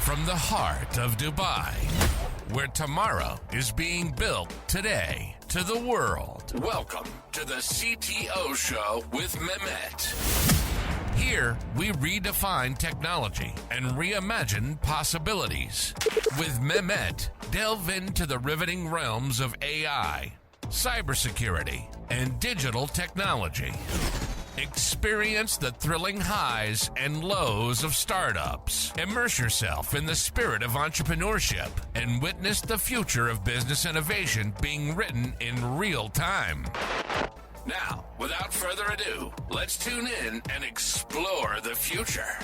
from the heart of Dubai, where tomorrow is being built today, to the world. Welcome to the CTO Show with Mehmet. Here, we redefine technology and reimagine possibilities. With Mehmet, delve into the riveting realms of AI, cybersecurity, and digital technology. Experience the thrilling highs and lows of startups. Immerse yourself in the spirit of entrepreneurship and witness the future of business innovation being written in real time. Now, without further ado, let's tune in and explore the future.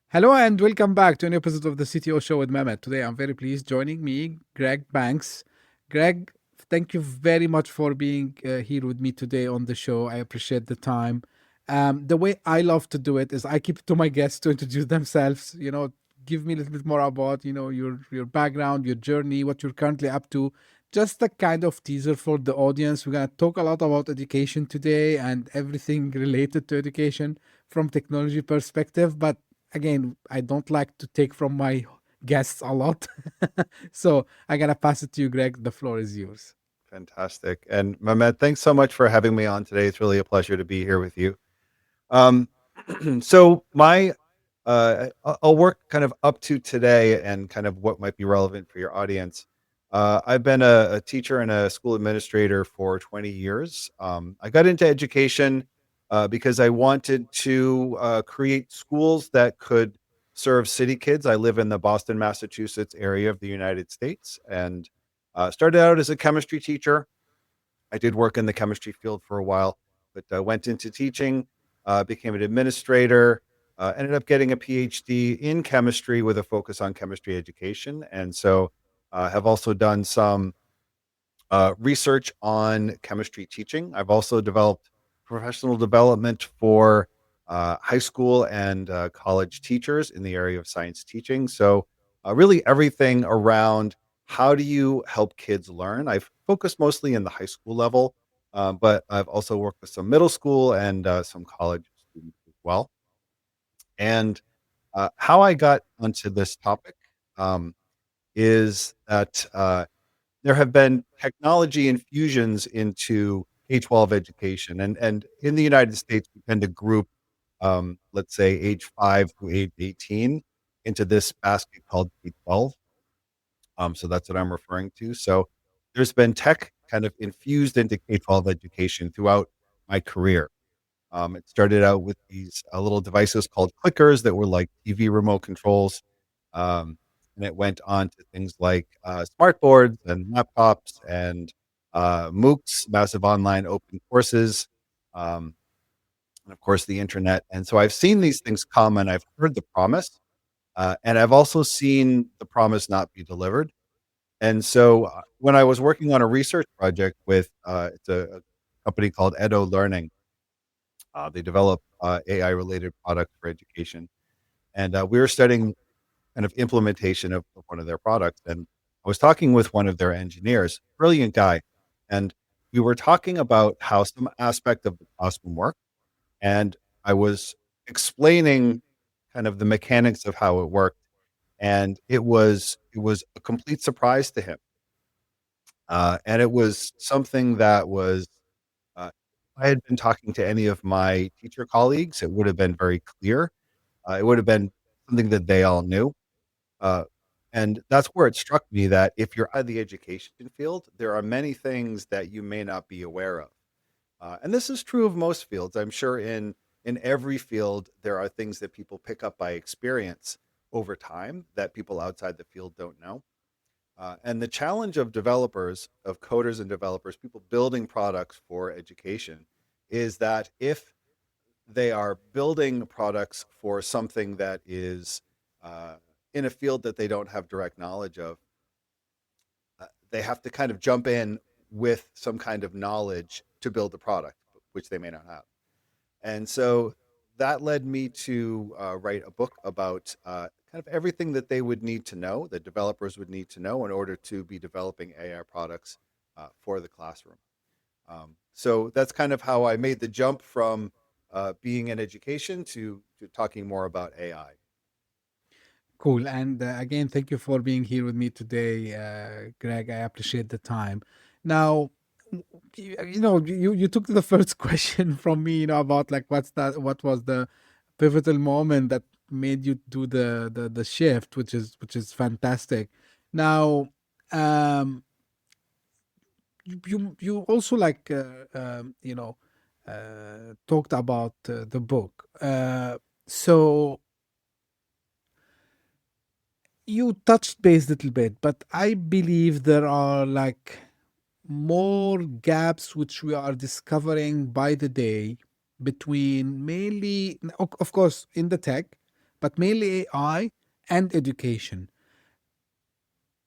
Hello and welcome back to an episode of the CTO Show with Mehmet. Today I'm very pleased joining me, Greg Banks. Greg, thank you very much for being here with me today on the show. I appreciate the time. The way I love to do it is I keep it to my guests to introduce themselves, give me a little bit more about, your background, your journey, what you're currently up to. Just a kind of teaser for the audience. We're going to talk a lot about education today and everything related to education from technology perspective. But again, I don't like to take from my guests a lot. So I'm going to pass it to you, Greg. The floor is yours. Fantastic. And Mehmet, thanks so much for having me on today. It's really a pleasure to be here with you. So I'll work kind of up to today and kind of what might be relevant for your audience. I've been a teacher and a school administrator for 20 years. I got into education because I wanted to create schools that could serve city kids. I live in the Boston, Massachusetts area of the United States, and started out as a chemistry teacher. I did work in the chemistry field for a while, but I went into teaching, became an administrator, ended up getting a PhD in chemistry with a focus on chemistry education. And so have also done some research on chemistry teaching. I've also developed professional development for high school and college teachers in the area of science teaching. So really everything around how do you help kids learn? I've focused mostly in the high school level, but I've also worked with some middle school and some college students as well. And how I got onto this topic is that there have been technology infusions into K-12 education. And in the United States, we tend to group, let's say, age 5 to age 18 into this basket called K-12. So that's what I'm referring to. So there's been tech kind of infused into K-12 education throughout my career. It started out with these little devices called clickers that were like TV remote controls. And it went on to things like smart boards and laptops and MOOCs, massive online open courses, and of course the internet. And so I've seen these things come and I've heard the promise, and I've also seen the promise not be delivered. And so when I was working on a research project with it's a company called Edo Learning, they develop AI related products for education. And we were studying kind of implementation of one of their products. And I was talking with one of their engineers, brilliant guy. And we were talking about how some aspect of the classroom worked. And I was explaining kind of the mechanics of how it worked. And it was a complete surprise to him. And it was something that was, if I had been talking to any of my teacher colleagues, it would have been very clear. It would have been something that they all knew. And that's where it struck me that if you're out of the education field, there are many things that you may not be aware of. And this is true of most fields. I'm sure in every field, there are things that people pick up by experience over time that people outside the field don't know. And the challenge of developers, of coders and developers, people building products for education, is that if they are building products for something that is in a field that they don't have direct knowledge of, they have to kind of jump in with some kind of knowledge to build the product, which they may not have. And so that led me to write a book about kind of everything that they would need to know, that developers would need to know in order to be developing AI products for the classroom. So that's kind of how I made the jump from being in education to to talking more about AI. Cool. And again, thank you for being here with me today, Greg. I appreciate the time. Now, you took the first question from me, about like what was the pivotal moment that made you do the shift, which is fantastic. Now, um, you also like talked about the book. So you touched base a little bit, but I believe there are like more gaps which we are discovering by the day between mainly, of course, in the tech, but mainly AI and education.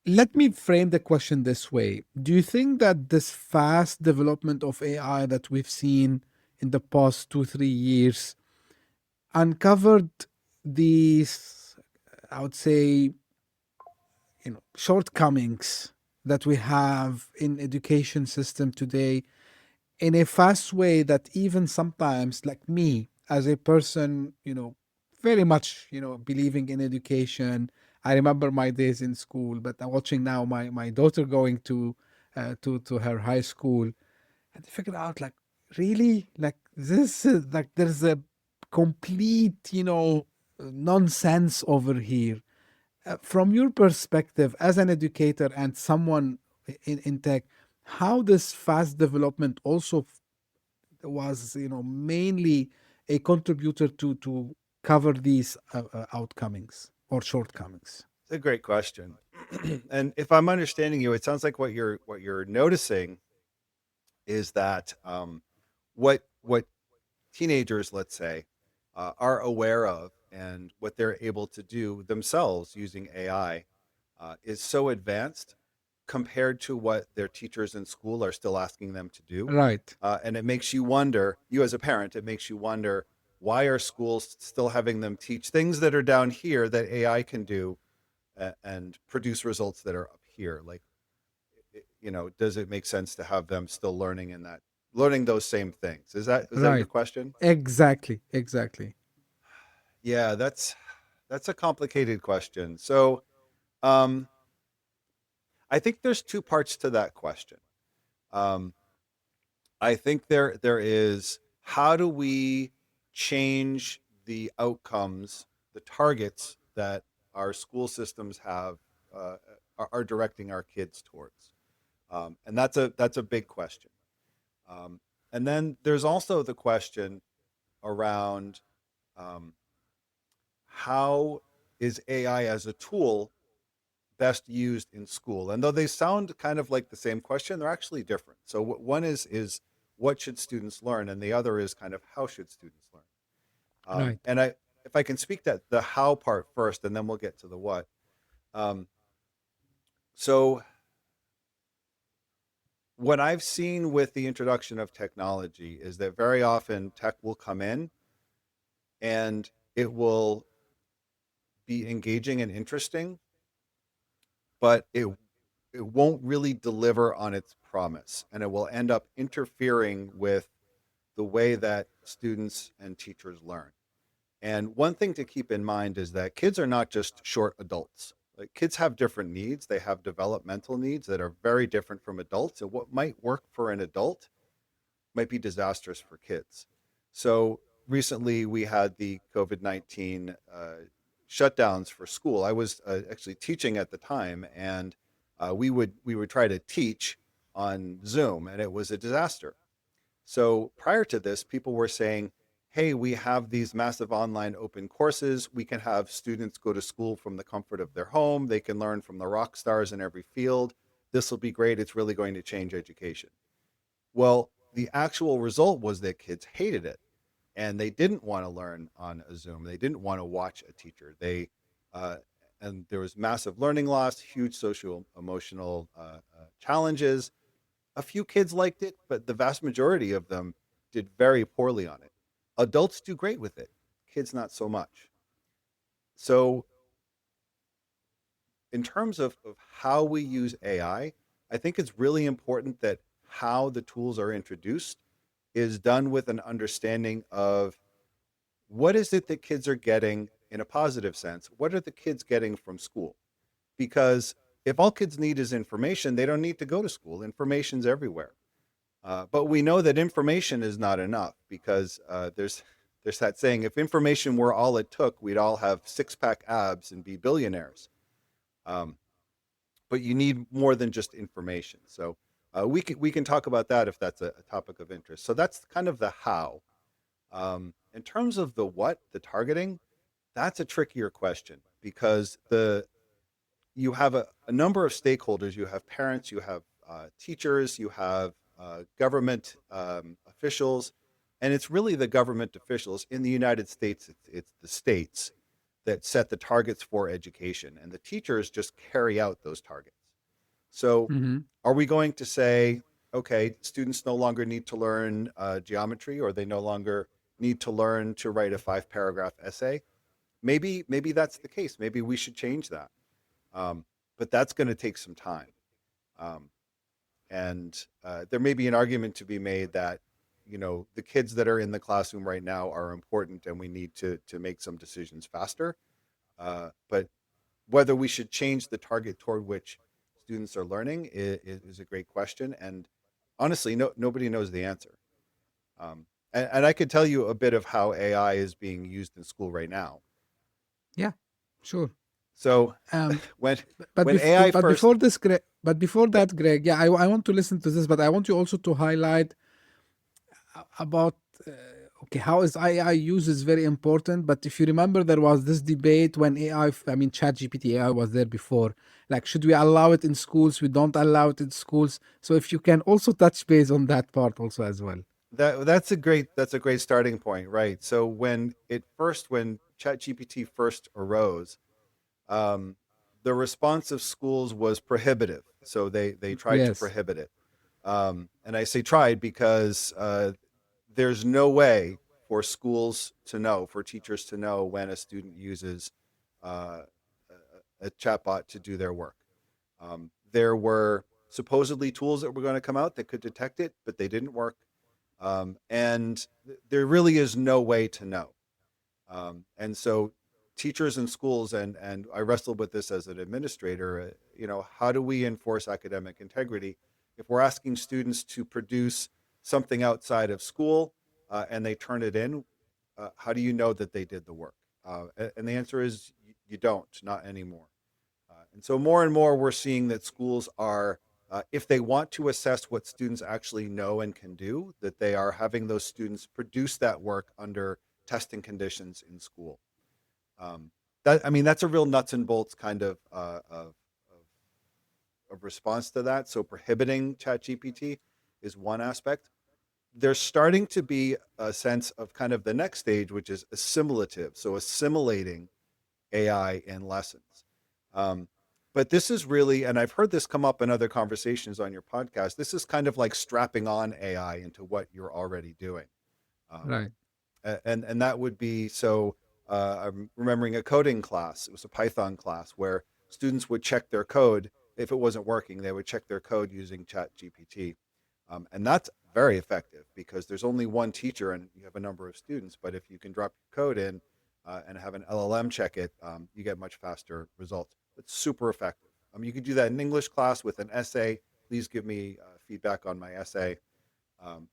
Let me frame the question this way. Do you think that this fast development of AI that we've seen in the past 2, 3 years uncovered these, I would say, shortcomings that we have in education system today in a fast way that even sometimes, like me as a person, very much, believing in education. I remember my days in school, but I'm watching now my daughter going to her high school, and they figure out like, really, like, this is like, there's a complete, nonsense over here. From your perspective as an educator and someone in tech, how this fast development also was, mainly a contributor to cover these outcomings or shortcomings? It's a great question. And if I'm understanding you, it sounds like what you're noticing is that what teenagers, let's say, are aware of and what they're able to do themselves using AI is so advanced compared to what their teachers in school are still asking them to do. Right, And it makes you wonder, you as a parent, it makes you wonder, why are schools still having them teach things that are down here that AI can do and produce results that are up here? Like, does it make sense to have them still learning those same things? Is that your right. question? Exactly. Yeah, that's a complicated question. So, um, I think there's two parts to that question. Um, I think there is, how do we change the outcomes, the targets that our school systems have are directing our kids towards, and that's a big question. Um, and then there's also the question around, um, how is AI as a tool best used in school? And though they sound kind of like the same question, they're actually different. So one is what should students learn, and the other is kind of how should students learn. Right, And if I can speak that the how part first, and then we'll get to the what. Um, so what I've seen with the introduction of technology is that very often tech will come in and it will be engaging and interesting, but it won't really deliver on its promise, and it will end up interfering with the way that students and teachers learn. And one thing to keep in mind is that kids are not just short adults. Like, kids have different needs. They have developmental needs that are very different from adults. And what might work for an adult might be disastrous for kids. So recently we had the COVID-19 shutdowns for school. I was actually teaching at the time, and we would try to teach on Zoom, and it was a disaster. So prior to this, people were saying, hey, we have these massive online open courses. We can have students go to school from the comfort of their home. They can learn from the rock stars in every field. This will be great. It's really going to change education. Well, the actual result was that kids hated it, and they didn't want to learn on a Zoom. They didn't want to watch a teacher. Uh, and there was massive learning loss, huge social emotional challenges. A few kids liked it, but the vast majority of them did very poorly on it. Adults do great with it, kids not so much. So, in terms of how we use I think it's really important that how the tools are introduced is done with an understanding of what is it that kids are getting in a positive sense? What are the kids getting from school? Because if all kids need is information, they don't need to go to school. Information's everywhere. But we know that information is not enough because there's that saying: if information were all it took, we'd all have six-pack abs and be billionaires. Um, but you need more than just information. So we can talk about that if that's a topic of interest. So that's kind of the how. In terms of the what, the targeting, that's a trickier question because you have a number of stakeholders. You have parents, you have teachers, you have government officials, and it's really the government officials in the United States. It's the states that set the targets for education, and the teachers just carry out those targets. So, Mm-hmm. are we going to say, okay, students no longer need to learn geometry, or they no longer need to learn to write a five-paragraph essay? Maybe that's the case. Maybe we should change that. Um, but that's going to take some time. Um, and there may be an argument to be made that the kids that are in the classroom right now are important, and we need to make some decisions faster. But whether we should change the target toward which students are learning is a great question, and honestly, nobody knows the answer. And I could tell you a bit of how AI is being used in school right now. Yeah, sure. So Um, when but when AI first, before this, but before that, Greg, yeah, I want to listen to this, but I want you also to highlight about okay, how is AI used is very important. But if you remember, there was this debate when AI, I mean, ChatGPT AI was there before. Like, should we allow it in schools? We don't allow it in schools. So if you can also touch base on that part also as well. that's a great starting point, right? So when ChatGPT first arose, um, the response of schools was prohibitive. So they tried to Yes. prohibit it. And I say tried because there's no way for schools to know, for teachers to know when a student uses uh, a chatbot to do their work. There were supposedly tools that were going to come out that could detect it, but they didn't work. And there really is no way to know. And so teachers and schools, and I wrestled with this as an administrator, how do we enforce academic integrity if we're asking students to produce something outside of school and they turn it in? How do you know that they did the work? And the answer is you don't, not anymore. And so more and more we're seeing that schools are, if they want to assess what students actually know and can do, that they are having those students produce that work under testing conditions in school. Um, that's a real nuts and bolts kind of response to that. So prohibiting ChatGPT is one aspect. There's starting to be a sense of kind of the next stage, which is assimilative. So assimilating AI in lessons. Um, but this is really, and I've heard this come up in other conversations on your podcast, this is kind of like strapping on AI into what you're already doing. Um, Right. and that would be so. I'm remembering a coding class. It was a Python class where students would check their code. If it wasn't working, they would check their code using ChatGPT, and that's very effective because there's only one teacher and you have a number of students. But if you can drop your code in and have an LLM check it, you get much faster results. It's super effective. You could do that in English class with an essay. Please give me feedback on my essay.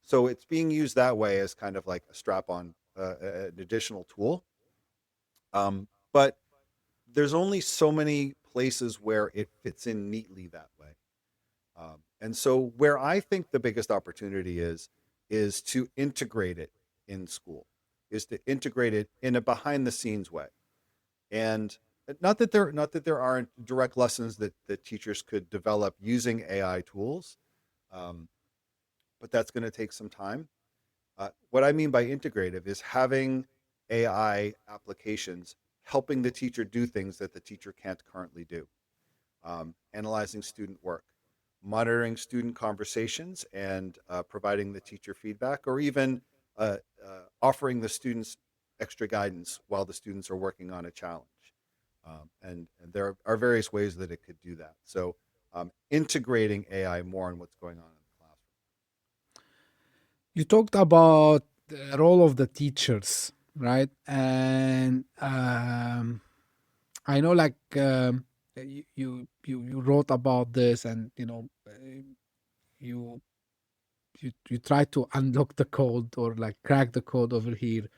So it's being used that way as kind of like a strap-on, an additional tool. But there's only so many places where it fits in neatly that way. And so where I think the biggest opportunity is to integrate it in school, is to integrate it in a behind-the-scenes way. And not that there aren't direct lessons that teachers could develop using AI tools, um, but that's going to take some time. What I mean by integrative is having AI applications helping the teacher do things that the teacher can't currently do. Analyzing student work, monitoring student conversations, and providing the teacher feedback, or even offering the students extra guidance while the students are working on a challenge. And there are various ways that it could do that. So integrating AI more in what's going on in the classroom. You talked about the role of the teachers. right? And I know, like, you wrote about this, and you you try to unlock the code, or like crack the code over here.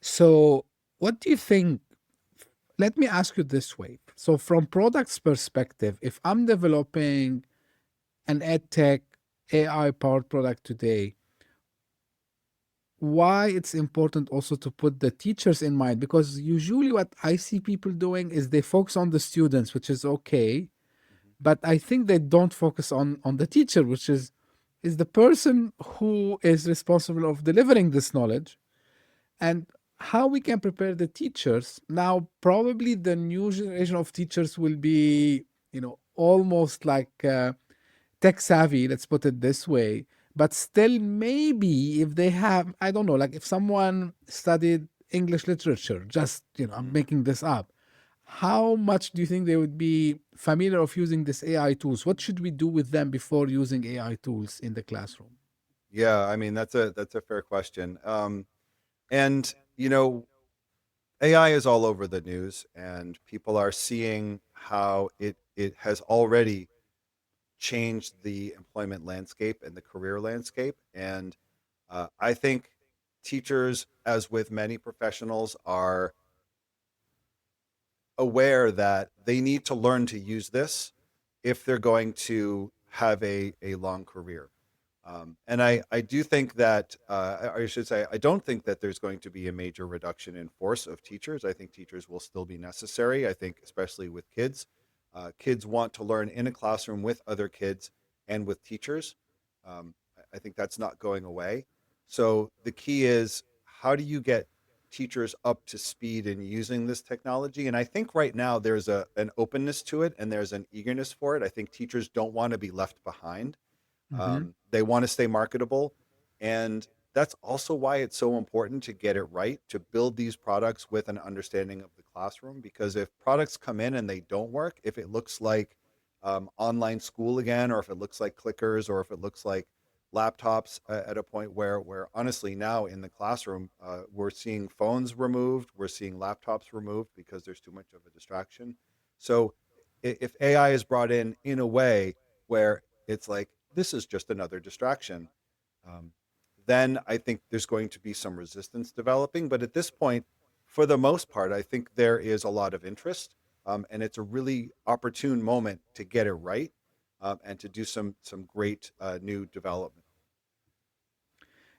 So, what do you think? Let me ask you this way. So, from product's perspective, if I'm developing an EdTech AI powered product today, why it's important also to put the teachers in mind? Because usually what I see people doing is they focus on the students, which is okay, but I think they don't focus on the teacher, which is the person who is responsible of delivering this knowledge. And how we can prepare the teachers now. Probably the new generation of teachers will be, almost like tech savvy, let's put it this way. But still, maybe if they have, I don't know, like if someone studied English literature, just, I'm Mhm. making this up, how much do you think they would be familiar of using this AI tools? What should we do with them before using AI tools in the classroom? Yeah, I mean that's a fair question. And AI is all over the news, and people are seeing how it has already changed the employment landscape and the career landscape. And I think teachers, as with many professionals, are aware that they need to learn to use this if they're going to have a long career. And I do think that, I should say, I don't think that there's going to be a major reduction in force of teachers. I think teachers will still be necessary. I think, especially with kids, kids want to learn in a classroom with other kids and with teachers. I think that's not going away. So the key is, how do you get teachers up to speed in using this technology? And I think right now there's an openness to it and there's an eagerness for it. I think teachers don't want to be left behind. Mm-hmm. They want to stay marketable. And that's also why it's so important to get it right, to build these products with an understanding of the classroom. Because if products come in and they don't work, if it looks like online school again, or if it looks like clickers, or if it looks like laptops, at a point where honestly now in the classroom, we're seeing phones removed, we're seeing laptops removed because there's too much of a distraction. So if AI is brought in a way where it's like, this is just another distraction, um, then I think there's going to be some resistance developing. But at this point, for the most part, I think there is a lot of interest, and it's a really opportune moment to get it right, and to do some great new development.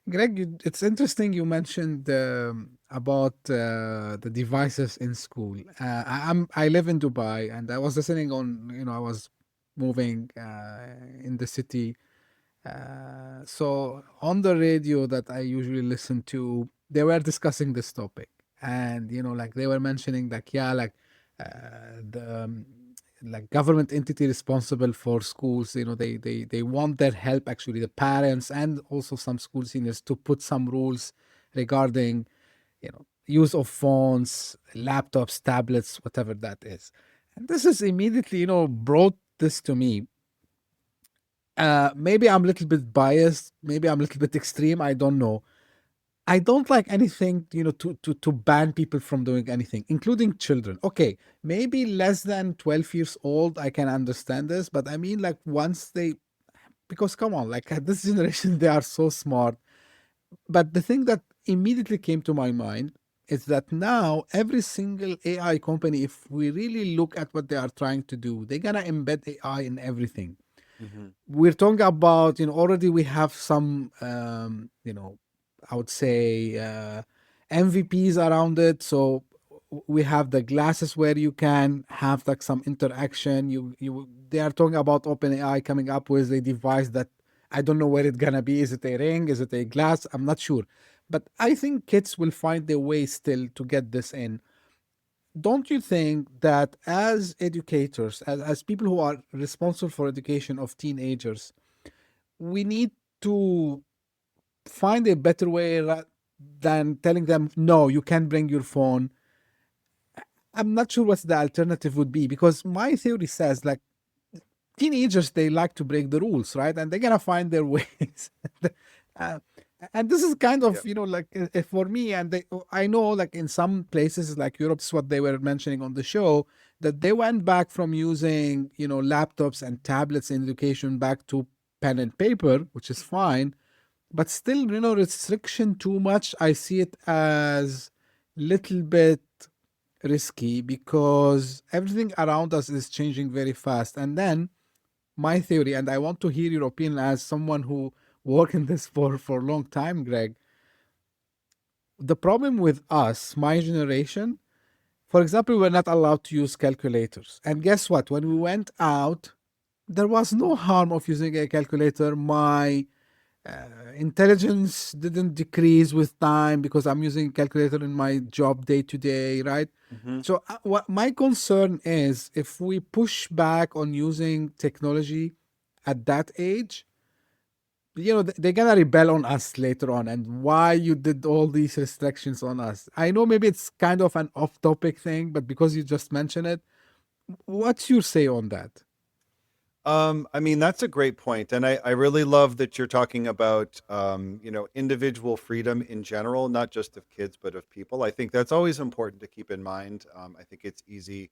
Greg, it's interesting you mentioned about the devices in school. I live in Dubai, and I was listening on, I was moving in the city. So on the radio that I usually listen to, they were discussing this topic, and like they were mentioning, like, yeah, like the like government entity responsible for schools, they want their help, actually, the parents and also some school seniors, to put some rules regarding use of phones, laptops, tablets, whatever that is. And this is immediately brought this to me. Maybe I'm a little bit biased, maybe I'm a little bit extreme, I don't know. I don't like anything, to ban people from doing anything, including children. Okay, maybe less than 12 years old, I can understand this, but I mean, like, once they, because come on, like, this generation, they are so smart. But the thing that immediately came to my mind is that now every single AI company, if we really look at what they are trying to do, they're gonna embed AI in everything. Mm-hmm. We're talking about, already we have some, I would say, MVPs around it. So we have the glasses where you can have like some interaction. They are talking about OpenAI coming up with a device that I don't know where it's gonna be. Is it a ring? Is it a glass? I'm not sure. But I think kids will find their way still to get this in. Don't you think that as educators, as people who are responsible for education of teenagers, we need to find a better way than telling them, no, you can't bring your phone? I'm not sure what the alternative would be, because my theory says, like, teenagers, they like to break the rules, right? And they're gonna find their ways. uh, And this is kind of, Yep. like for me, and I know like in some places like Europe, is what they were mentioning on the show, that they went back from using, laptops and tablets in education back to pen and paper, which is fine. But still, restriction too much, I see it as little bit risky because everything around us is changing very fast. And then my theory, and I want to hear your opinion as someone who worked in this for a long time, Greg. The problem with us, my generation, for example, we're not allowed to use calculators. And guess what? When we went out, there was no harm of using a calculator. My intelligence didn't decrease with time because I'm using calculator in my job day to day, right? Hmm. So what my concern is, if we push back on using technology at that age, they're gonna rebel on us later on, and why you did all these restrictions on us. I know maybe it's kind of an off-topic thing, but because you just mentioned it, what's your say on that? I mean, that's a great point. And I really love that you're talking about, individual freedom in general, not just of kids, but of people. I think that's always important to keep in mind. I think it's easy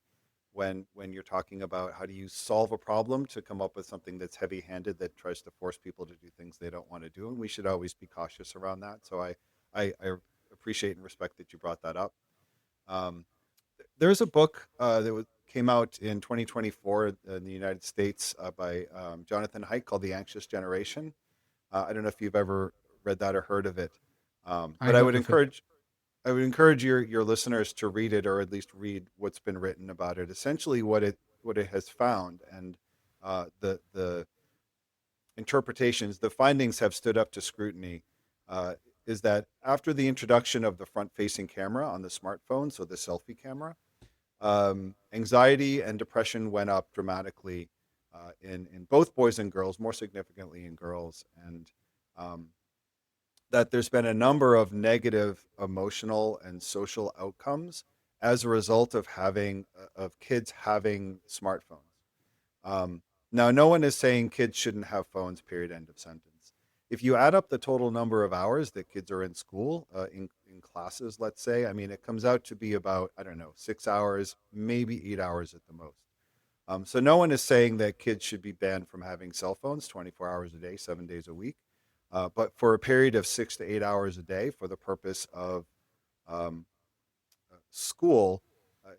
when you're talking about how do you solve a problem to come up with something that's heavy-handed that tries to force people to do things they don't want to do. And we should always be cautious around that. So I appreciate and respect that you brought that up. Um, there's a book came out in 2024 in the United States by Jonathan Haidt called The Anxious Generation. I don't know if you've ever read that or heard of it, I but I heard would of it. encourage your listeners to read it or at least read what's been written about it. Essentially, what it has found and the interpretations, the findings have stood up to scrutiny. Uh, is that after the introduction of the front-facing camera on the smartphone, so the selfie camera, anxiety and depression went up dramatically in both boys and girls, more significantly in girls, and um, that there's been a number of negative emotional and social outcomes as a result of of kids having smartphones. Um, Now, no one is saying kids shouldn't have phones. Period. End of sentence. If you add up the total number of hours that kids are in school, in classes, let's say, I mean, it comes out to be about, I don't know, 6 hours, maybe 8 hours at the most. So no one is saying that kids should be banned from having cell phones 24 hours a day, 7 days a week, but for a period of 6 to 8 hours a day for the purpose of um, school, uh,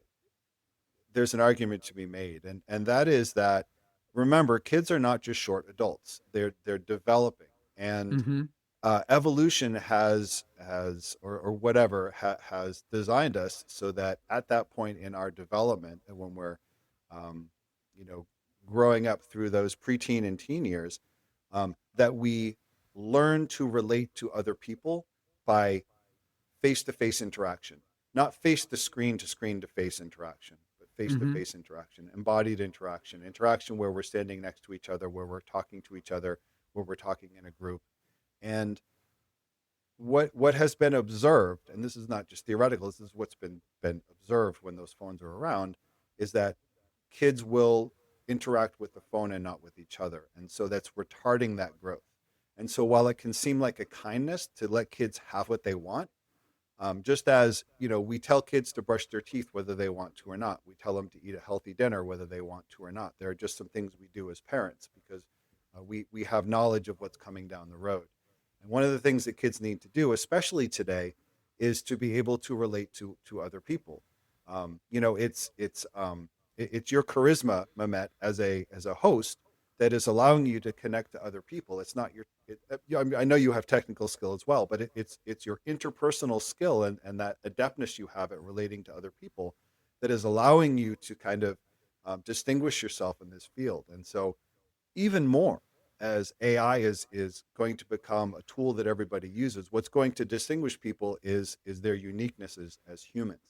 there's an argument to be made, and that is that, remember, kids are not just short adults; they're developing, and Mm-hmm. evolution or whatever has designed us so that at that point in our development, and when we're um, you know growing up through those preteen and teen years, that we learn to relate to other people by face to face interaction, not face to screen to face interaction, but face to Mm-hmm. face interaction, embodied interaction, interaction where we're standing next to each other, where we're talking to each other, where we're talking in a group. And what has been observed, and this is not just theoretical, this is what's been observed when those phones are around, is that kids will interact with the phone and not with each other. And so that's retarding that growth. And so while it can seem like a kindness to let kids have what they want, just as we tell kids to brush their teeth whether they want to or not. We tell them to eat a healthy dinner whether they want to or not. There are just some things we do as parents because we have knowledge of what's coming down the road. And one of the things that kids need to do, especially today, is to be able to relate to other people. It's your charisma, Mehmet, as a host that is allowing you to connect to other people. It's not I know you have technical skill as well, but it's your interpersonal skill and that adeptness you have at relating to other people that is allowing you to kind of distinguish yourself in this field. And so, even more as AI is going to become a tool that everybody uses, what's going to distinguish people is their uniqueness as humans.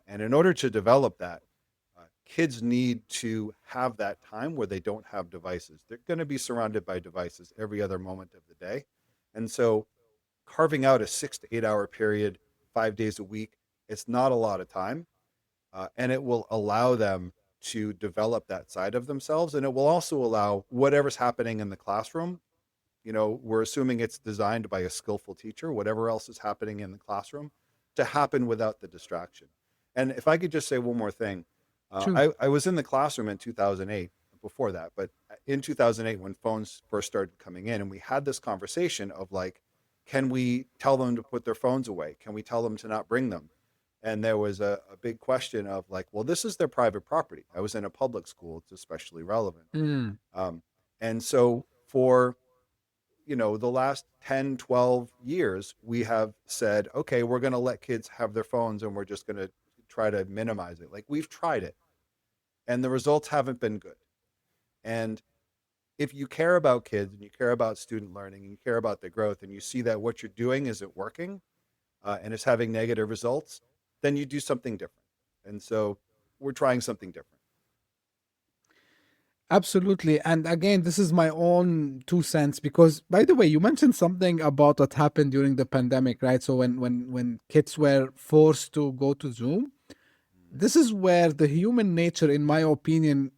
And in order to develop that, kids need to have that time where they don't have devices. They're going to be surrounded by devices every other moment of the day. And so carving out a 6 to 8 hour period, 5 days a week, it's not a lot of time. And it will allow them to develop that side of themselves. And it will also allow whatever's happening in the classroom we're assuming it's designed by a skillful teacher, whatever else is happening in the classroom, to happen without the distraction. And if I could just say one more thing, True. I was in the classroom in 2008, before that, but in 2008, when phones first started coming in, and we had this conversation of like, can we tell them to put their phones away? Can we tell them to not bring them? And there was a big question of like, well, this is their private property. I was in a public school. It's especially relevant. Mm. Um, and so for, the last 10, 12 years, we have said, okay, we're going to let kids have their phones and we're just going to try to minimize it. Like we've tried it and the results haven't been good. And if you care about kids and you care about student learning and you care about their growth and you see that what you're doing isn't working, and it's having negative results, then you do something different. And so we're trying something different. Absolutely. And again, this is my own 2 cents because, by the way, you mentioned something about what happened during the pandemic, right? So when kids were forced to go to Zoom, this is where the human nature, in my opinion,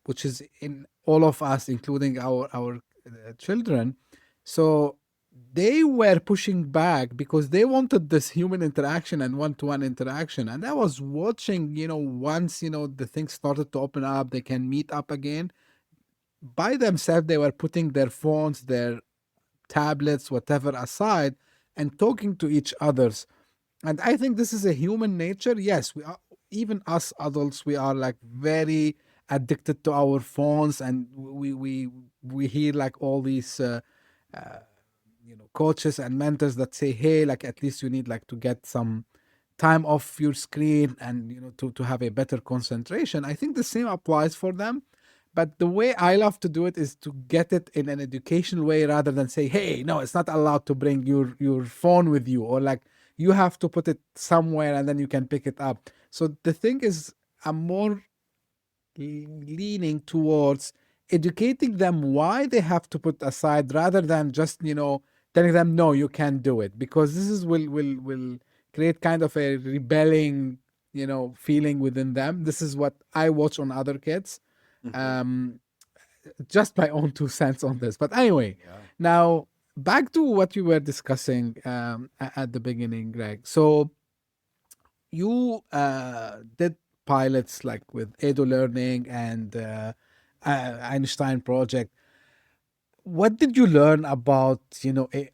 which is in all of us, including our children, so they were pushing back because they wanted this human interaction and one-to-one interaction. And I was watching, once the things started to open up, they can meet up again by themselves. They were putting their phones, their tablets, whatever aside, and talking to each others. And I think this is a human nature. Yes, we are, even us adults, we are like very addicted to our phones, and we hear like all these coaches and mentors that say, hey, like at least you need like to get some time off your screen and to have a better concentration. I think the same applies for them. But the way I love to do it is to get it in an educational way rather than say, hey, no, it's not allowed to bring your phone with you, or like you have to put it somewhere and then you can pick it up. So the thing is, I'm more leaning towards educating them why they have to put aside rather than just telling them no, you can't do it, because this is will create kind of a rebelling feeling within them. This is what I watch on other kids. Mm-hmm. um just my own 2 cents on this, but anyway, Yeah. now back to what you were discussing at the beginning, Greg. So you did pilots like with Edo Learning and Einstein Project. What did you learn about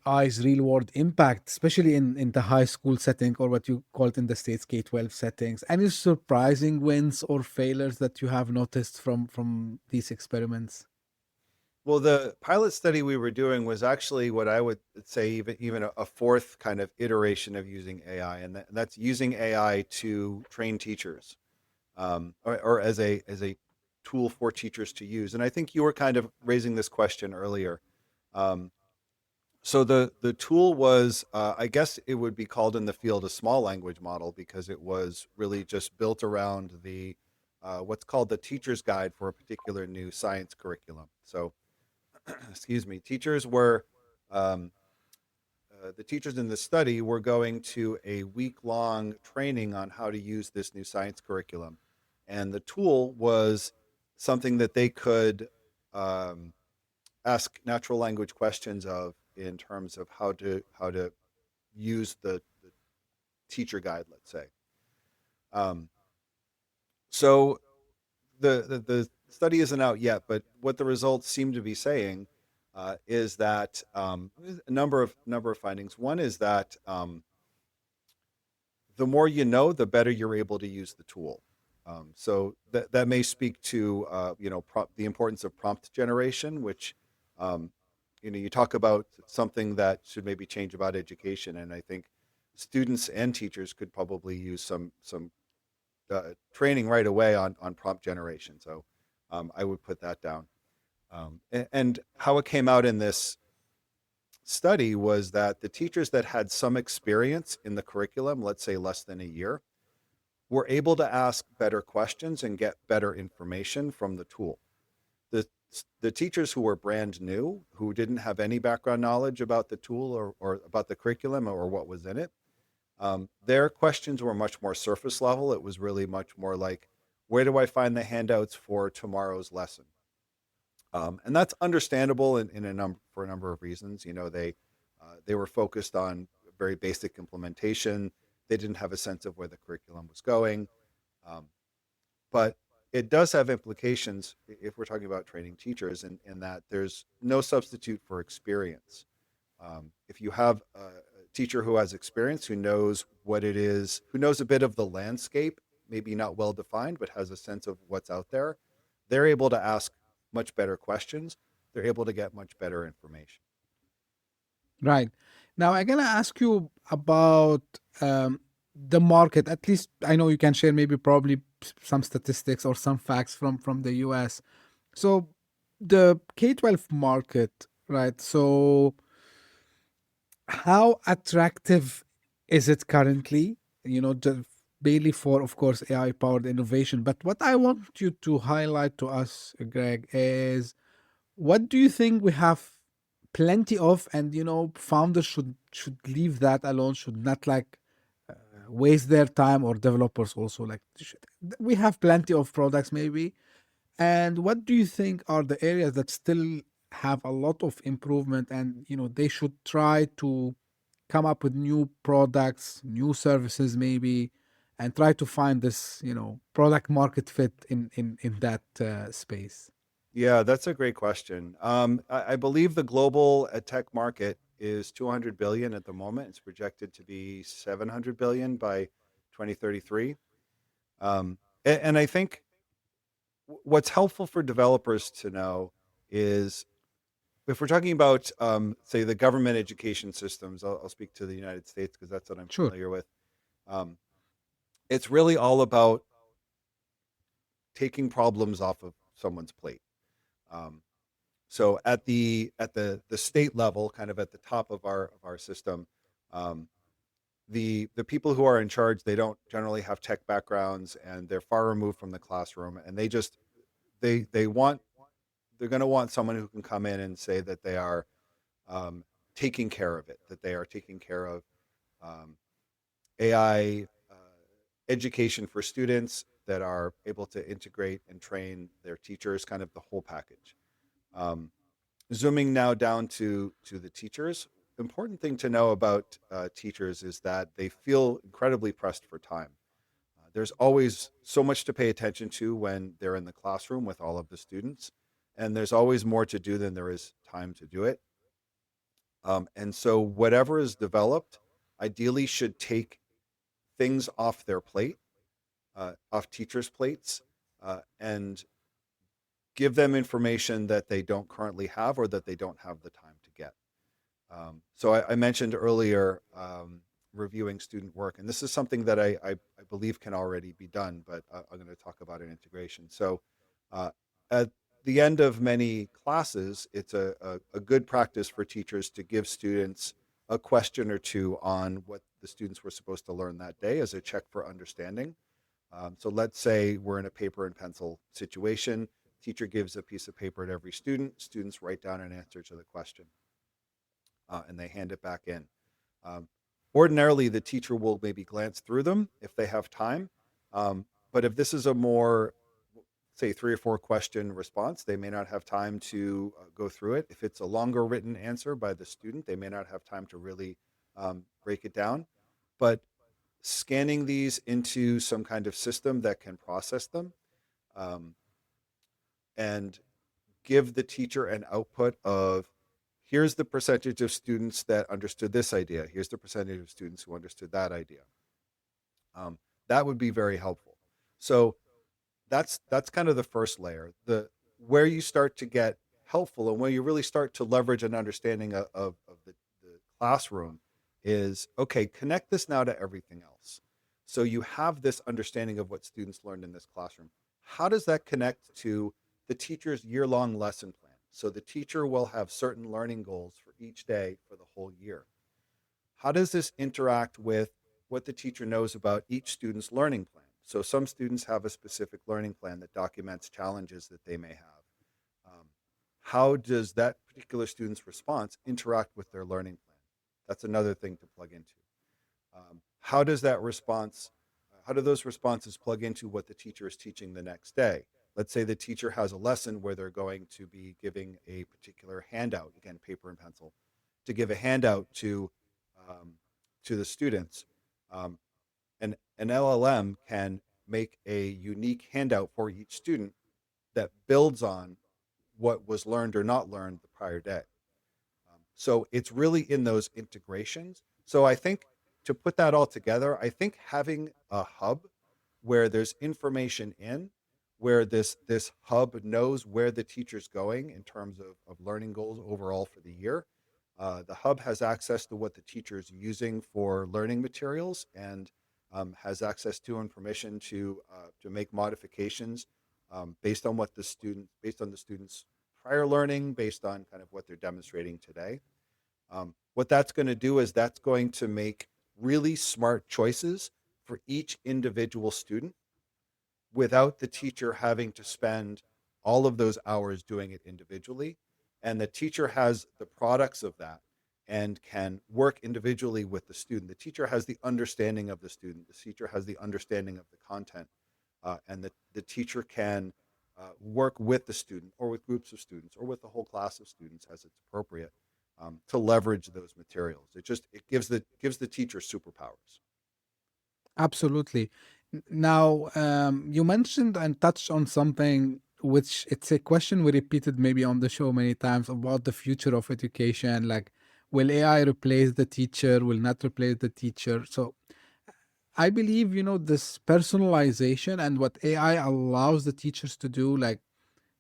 AI's real world impact, especially in the high school setting, or what you call it in the States K-12 settings? Any surprising wins or failures that you have noticed from these experiments? Well, the pilot study we were doing was actually what I would say even a fourth kind of iteration of using AI, and that's using AI to train teachers, or as a tool for teachers to use. And I think you were kind of raising this question earlier. Um, so the tool was, I guess it would be called in the field a small language model, because it was really just built around the what's called the teacher's guide for a particular new science curriculum. So excuse me, um, the teachers in the study were going to a week-long training on how to use this new science curriculum, and the tool was something that they could um, ask natural language questions of in terms of how to use the teacher guide, let's say. Um, so the study isn't out yet, but what the results seem to be saying is that a number of findings. One is that the more you know, the better you're able to use the tool. So that may speak to the importance of prompt generation, which um, you talk about something that should maybe change about education, and I think students and teachers could probably use some training right away on prompt generation. So I would put that down. And how it came out in this study was that the teachers that had some experience in the curriculum, let's say less than a year, were able to ask better questions and get better information from the tool. The, the teachers who were brand new, who didn't have any background knowledge about the tool or about the curriculum or what was in it, their questions were much more surface level. It was really much more like, where do I find the handouts for tomorrow's lesson? And that's understandable in a number for a number of reasons. They were focused on very basic implementation. They didn't have a sense of where the curriculum was going. Um, but it does have implications if we're talking about training teachers, in that there's no substitute for experience. If you have a teacher who has experience, who knows what it is, who knows a bit of the landscape, maybe not well defined, but has a sense of what's out there, they're able to ask much better questions. They're able to get much better information. Right. Now, I'm gonna ask you about the market. At least I know you can share maybe probably some statistics or some facts from the US. So the K-12 market, right? So how attractive is it currently? Mainly for, of course, AI-powered innovation. But what I want you to highlight to us, Greg, is what do you think we have plenty of, and founders should leave that alone, should not like waste their time, or developers also like we have plenty of products maybe, and what do you think are the areas that still have a lot of improvement, and they should try to come up with new products, new services maybe, and try to find this product market fit in that space? Yeah, that's a great question. I believe the global tech market is 200 billion at the moment. It's projected to be 700 billion by 2033. And I think what's helpful for developers to know is, if we're talking about, say, the government education systems, I'll speak to the United States because that's what I'm Sure. familiar with. Um, it's really all about taking problems off of someone's plate. Um, so at the state level, kind of at the top of our system, um, the people who are in charge, they don't generally have tech backgrounds, and they're far removed from the classroom, and they want they're going to want someone who can come in and say that they are taking care of it, that they are taking care of um, AI education for students, that are able to integrate and train their teachers, kind of the whole package. Um, Zooming now down to the teachers, important thing to know about teachers is that they feel incredibly pressed for time. There's always so much to pay attention to when they're in the classroom with all of the students, and there's always more to do than there is time to do it. And so whatever is developed ideally should take things off their plate, off teachers' plates, and give them information that they don't currently have, or that they don't have the time to get. So I mentioned earlier reviewing student work, and this is something that I believe can already be done, but I'm going to talk about an integration. So uh, at the end of many classes, it's a good practice for teachers to give students a question or two on what the students were supposed to learn that day, as a check for understanding. So let's say we're in a paper and pencil situation. Teacher gives a piece of paper to every student. Students write down an answer to the question, and they hand it back in. Um, Ordinarily, the teacher will maybe glance through them if they have time. But if this is a more, say, 3 or 4 question response, they may not have time to go through it. If it's a longer written answer by the student, they may not have time to really break it down. But scanning these into some kind of system that can process them, um, and give the teacher an output of, here's the percentage of students that understood this idea, here's the percentage of students who understood that idea. Um, that would be very helpful. So that's kind of the first layer. The Where you start to get helpful, and where you really start to leverage an understanding of the classroom, is, okay, connect this now to everything else. So you have this understanding of what students learned in this classroom. How does that connect to the teacher's year-long lesson plan? So the teacher will have certain learning goals for each day for the whole year. How does this interact with what the teacher knows about each student's learning plan? So some students have a specific learning plan that documents challenges that they may have. How does that particular student's response interact with their learning plan? That's another thing to plug into. How do those responses plug into what the teacher is teaching the next day? let's say the teacher has a lesson where they're going to be giving a particular handout, again, paper and pencil, to give a handout um, to the students. Um, and an LLM can make a unique handout for each student that builds on what was learned or not learned the prior day. So it's really in those integrations. So I think to put that all together, I think having a hub where there's information in, where this hub knows where the teacher's going in terms of learning goals overall for the year. The hub has access to what the teacher is using for learning materials and has access to and permission to make modifications based on based on the student's prior learning, based on kind of what they're demonstrating today. What that's going to do is that's going to make really smart choices for each individual student without the teacher having to spend all of those hours doing it individually. And the teacher has the products of that and can work individually with the student. The teacher has the understanding of the student, the teacher has the understanding of the content, and the teacher can work with the student or with groups of students or with the whole class of students as it's appropriate to leverage those materials. It gives the teacher superpowers. Absolutely. Now, you mentioned and touched on something which it's a question we repeated maybe on the show many times about the future of education. Like, will AI replace the teacher? Will not replace the teacher? So I believe, this personalization and what AI allows the teachers to do, like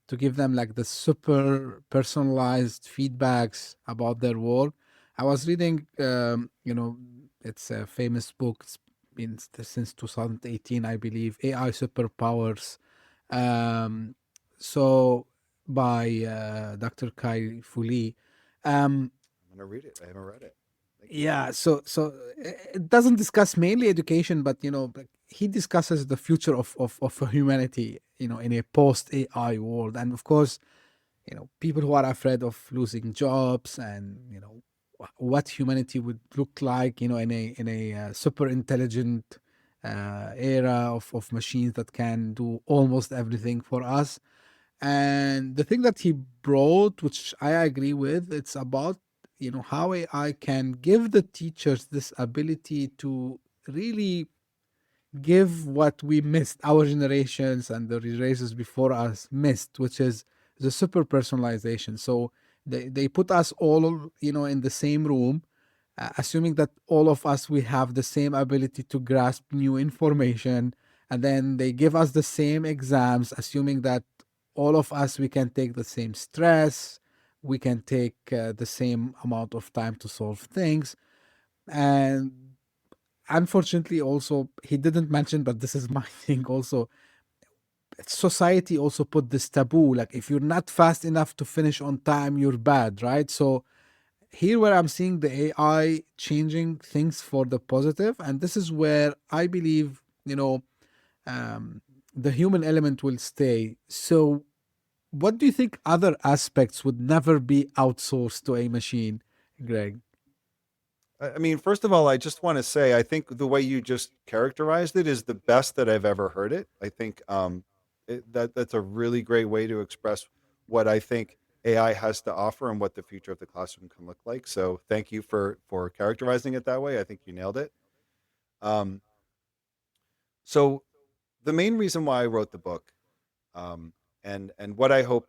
to give them like the super personalized feedbacks about their work. I was reading, it's a famous book. It's been since 2018, I believe, AI Superpowers. Um, so by Dr. Kai Fuli. Um, I'm going to read it. I haven't read it. Thank you. yeah, so it doesn't discuss mainly education, but like, he discusses the future of humanity, in a post AI world, and of course, people who are afraid of losing jobs, and what humanity would look like, in a super intelligent era of machines that can do almost everything for us. And the thing that he brought, which I agree with, it's about how AI can give the teachers this ability to really give what we missed, our generations and the generations before us missed, which is the super personalization. So they put us all, in the same room, assuming that all of us we have the same ability to grasp new information, and then they give us the same exams, assuming that all of us we can take the same stress, we can take the same amount of time to solve things. And unfortunately, also, he didn't mention, but this is my thing also, society also put this taboo, like if you're not fast enough to finish on time, you're bad, right? So here where I'm seeing the AI changing things for the positive, and this is where I believe, um, the human element will stay. So what do you think other aspects would never be outsourced to a machine, Greg? I mean, first of all, I just want to say I think the way you just characterized it is the best that I've ever heard it. I think that's a really great way to express what I think AI has to offer and what the future of the classroom can look like. So thank you for characterizing it that way. I think you nailed it. Um, so the main reason why I wrote the book, um, and what I hope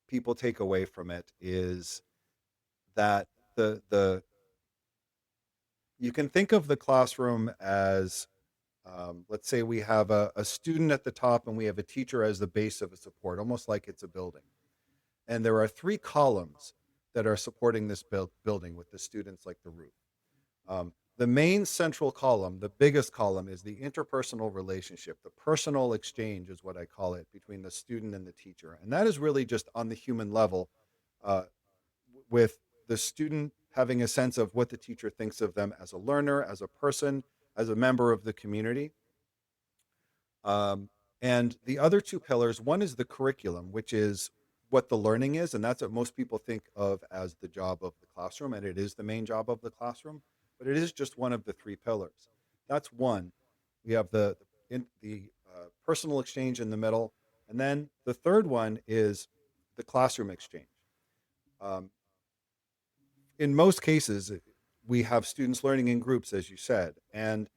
people take away from it is that the you can think of the classroom as let's say we have a student at the top and we have a teacher as the base of a support, almost like it's a building. And there are three columns that are supporting this building with the students like the roof. The main central column, the biggest column, is the interpersonal relationship. The personal exchange is what I call it between the student and the teacher. And that is really just on the human level, uh, with the student having a sense of what the teacher thinks of them as a learner, as a person, as a member of the community. Um, and the other two pillars, one is the curriculum, which is what the learning is, and that's what most people think of as the job of the classroom, and it is the main job of the classroom, but it is just one of the three pillars. That's one. We have the personal exchange in the middle, And then the third one is the classroom exchange. Um, in most cases, we have students learning in groups, as you said. And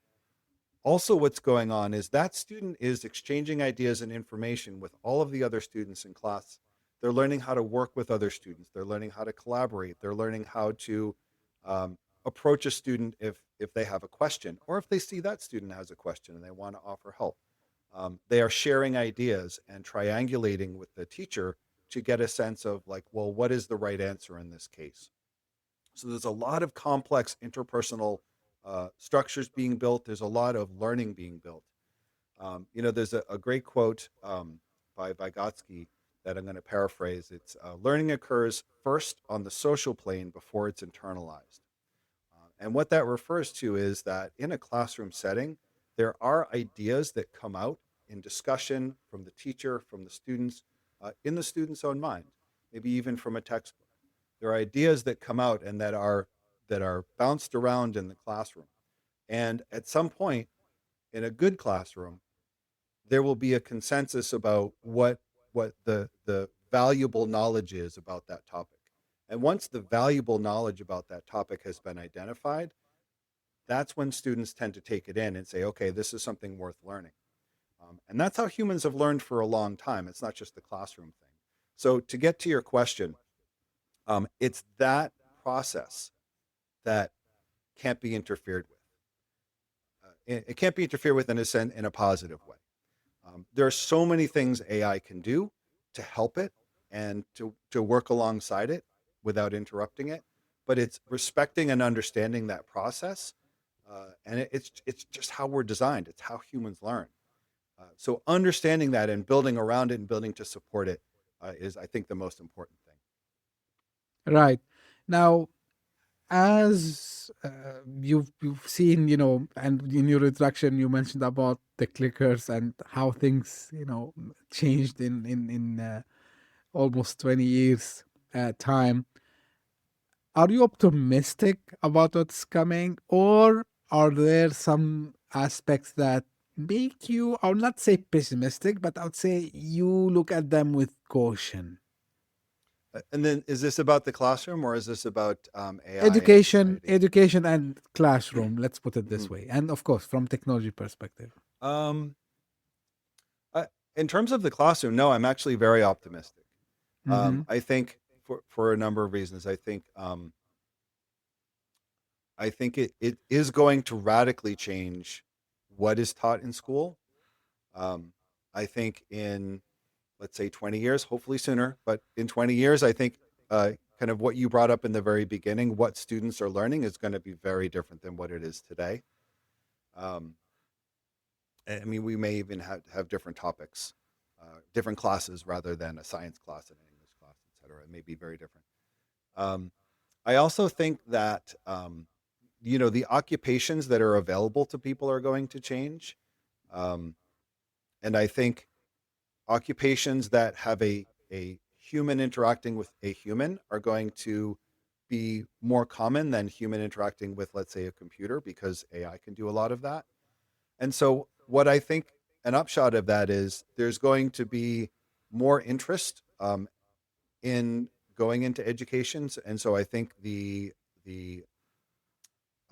also, what's going on is that student is exchanging ideas and information with all of the other students in class. They're learning how to work with other students. They're learning how to collaborate. They're learning how to um, approach a student if they have a question, or if they see that student has a question and they want to offer help. They are sharing ideas and triangulating with the teacher to get a sense of, like, well, what is the right answer in this case? So there's a lot of complex interpersonal structures being built. There's a lot of learning being built. There's a great quote by Vygotsky that I'm going to paraphrase. It's learning occurs first on the social plane before it's internalized. And what that refers to is that in a classroom setting, there are ideas that come out in discussion from the teacher, from the students, in the student's own mind, maybe even from a textbook. There are ideas that come out and that are bounced around in the classroom. And at some point in a good classroom, there will be a consensus about what the valuable knowledge is about that topic. And once the valuable knowledge about that topic has been identified, that's when students tend to take it in and say, okay, this is something worth learning. And that's how humans have learned for a long time. It's not just the classroom thing. So to get to your question, it's that process that can't be interfered with. It can't be interfered with in a positive way. There are so many things AI can do to help it and to work alongside it without interrupting it, but it's respecting and understanding that process, it's just how we're designed. It's how humans learn. So understanding that and building around it and building to support it is, I think, the most important thing. Right. Now, as you've seen, and in your introduction, you mentioned about the clickers and how things, changed in almost 20 years time. Are you optimistic about what's coming, or are there some aspects that make you, I would not say pessimistic, but I would say you look at them with caution? And then, is this about the classroom or is this about AI and Education, society? education, and classroom. Let's put it this Mhm. way, and of course, from technology perspective. Um, in terms of the classroom, no, I'm actually very optimistic. Mm-hmm. I think for a number of reasons. I think it is going to radically change what is taught in school. Um, I think in, let's say, 20 years, hopefully sooner, but in 20 years, I think kind of what you brought up in the very beginning, what students are learning is going to be very different than what it is today. Um, I mean, we may even have different topics, different classes rather than a science class and an English class, et cetera. It may be very different. Um, I also think that the occupations that are available to people are going to change, um, and I think occupations that have a human interacting with a human are going to be more common than human interacting with, let's say, a computer, because AI can do a lot of that. And so, what I think an upshot of that is there's going to be more interest in going into educations, and so I think the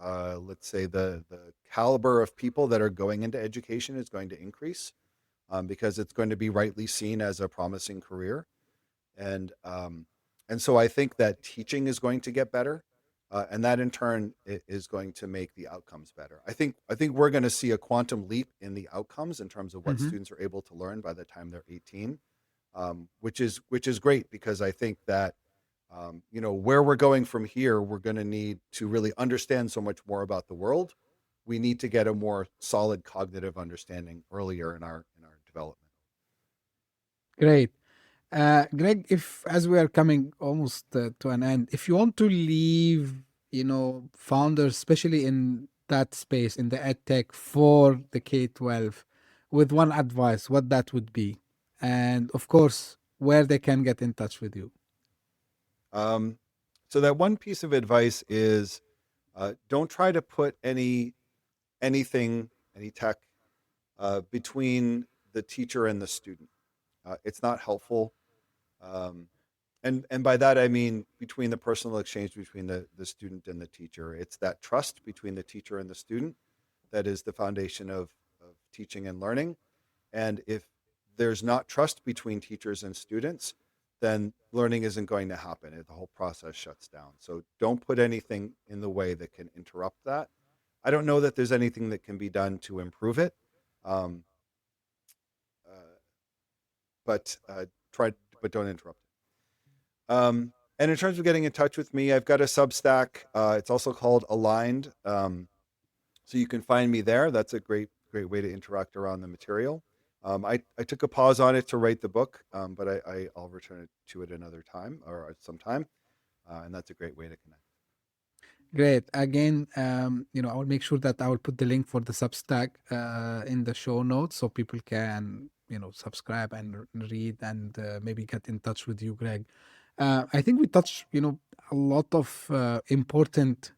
let's say the caliber of people that are going into education is going to increase, because it's going to be rightly seen as a promising career, and um, and so I think that teaching is going to get better, and that in turn is going to make the outcomes better. I think we're going to see a quantum leap in the outcomes in terms of what Mm-hmm. students are able to learn by the time they're 18, which is great, because I think that where we're going from here, we're going to need to really understand so much more about the world. We need to get a more solid cognitive understanding earlier in our development. Great. Greg, if as we are coming almost to an end, if you want to leave, founders, especially in that space, in the ed tech for the K-12, with one advice, what that would be, and of course, where they can get in touch with you. Um, so that one piece of advice is, don't try to put any tech between the teacher and the student. It's not helpful. Um, and by that I mean between the personal exchange between the student and the teacher. It's that trust between the teacher and the student that is the foundation of teaching and learning. And if there's not trust between teachers and students, then learning isn't going to happen. The whole process shuts down. So don't put anything in the way that can interrupt that. I don't know that there's anything that can be done to improve it. Um, uh, but try, but don't interrupt it. And in terms of getting in touch with me, I've got a Substack. It's also called Aligned. So you can find me there. That's a great way to interact around the material. I took a pause on it to write the book, but I'll return to it another time or at some time, and that's a great way to connect. Great. Again, I will make sure that I will put the link for the Substack in the show notes so people can, subscribe and read and maybe get in touch with you, Greg. I think we touched, a lot of important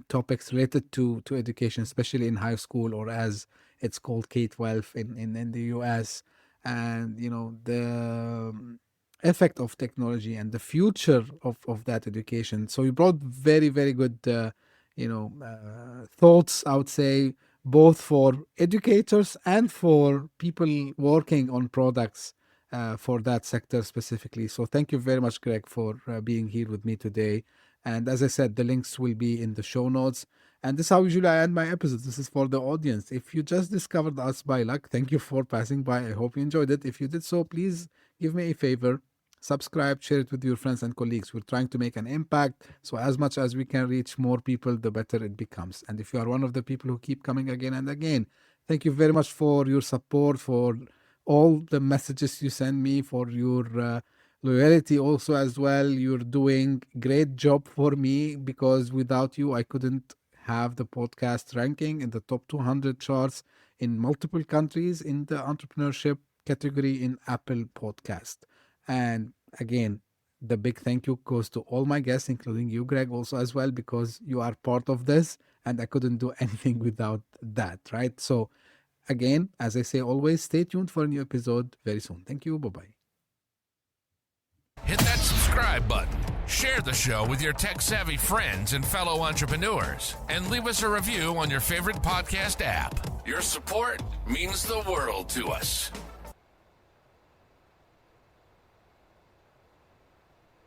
topics related to education, especially in high school, or as it's called K-12 in the US, and the effect of technology and the future of that education. So you brought very, very good thoughts, I would say, both for educators and for people working on products for that sector specifically. So thank you very much, Greg, for being here with me today. And as I said, the links will be in the show notes. And this is how usually I end my episodes. This is for the audience. If you just discovered us by luck, thank you for passing by. I hope you enjoyed it. If you did so, please give me a favor. Subscribe, share it with your friends and colleagues. We're trying to make an impact. So as much as we can reach more people, the better it becomes. And if you are one of the people who keep coming again and again, thank you very much for your support, for all the messages you send me, for your loyalty also as well. You're doing great job for me, because without you, I couldn't have the podcast ranking in the top 200 charts in multiple countries in the entrepreneurship category in Apple Podcast. And again, the big thank you goes to all my guests, including you, Greg, also as well, because you are part of this and I couldn't do anything without that, right? So again, as I say always, stay tuned for a new episode very soon. Thank you. Bye-bye. Hit that subscribe button, share the show with your tech-savvy friends and fellow entrepreneurs, and leave us a review on your favorite podcast app. Your support means the world to us.